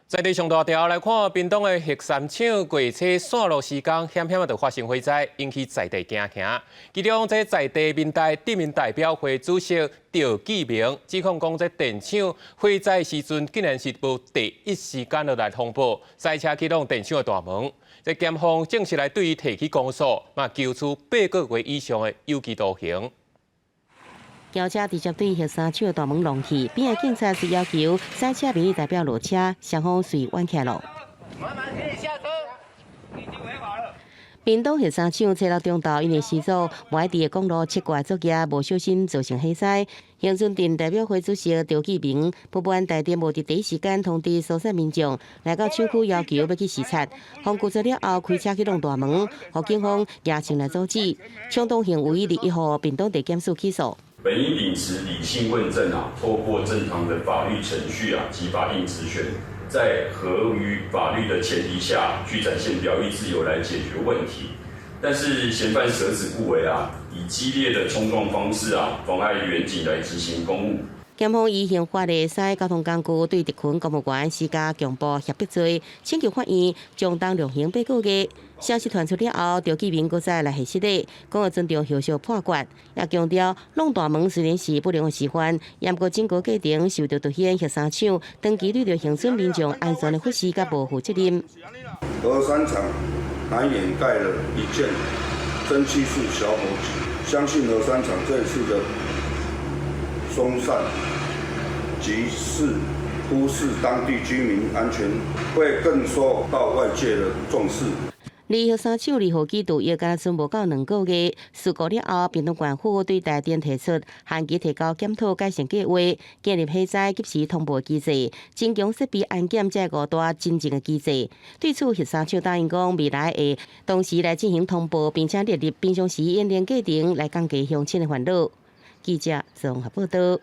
在地上大条来看，屏东的核三厂过车线路施工，险险就发生火灾，引起在地惊吓。其中，这在地民代表会主席赵继明指控讲，这电厂火灾时阵竟然是无第一时间就来通报，赛车启动电厂的大门。这检方正式来对伊提起公诉，嘛求处8个月以上的有期徒刑。 轿车直接对核三厂大门弄去，边个警察是要求赛车民意代表落车，双方随弯起路。屏东核三厂车落中道，因为驶走外地的公路切挂作业，无小心造成火灾。恒春镇代表会主席赵继明不满台电无伫第一时间通知疏散民众，来到厂区要求要去视察，封固着了后开车启动大门，互警方野上来阻止。冲动行为21号屏东地检署起诉。 本应秉持理性问政透过正常的法律程序及法定职权，在合于法律的前提下去展现表意自由来解决问题。但是嫌犯舍子不为以激烈的冲撞方式妨碍远警来执行公务。 检方以刑法的使交通工具对特群公务员施加强暴胁迫罪，请求法院将当量刑8个月。消息传出了后，赵继明搁再来核实的，讲要尊重后续判决，也强调弄大门虽然是不良的示范，也不过经过过程受到凸显核三厂长期对着乡村民众安全的忽视甲无负责任。核三厂还掩盖了一件蒸汽式小火警，相信核三厂这次的松散及忽视当地居民安全，会更受到外界的重视。离核三厂2号机度也敢剩无到2个月，事故了后，屏东县府对台电提出限期提交检讨改善计划，建立火灾及时通报机制，增强设备安检这5大真正的机制。对此，核三厂答应讲未来会同时来进行通报，并且列入平常时演练过程来降低乡亲的烦恼。记者综合报道。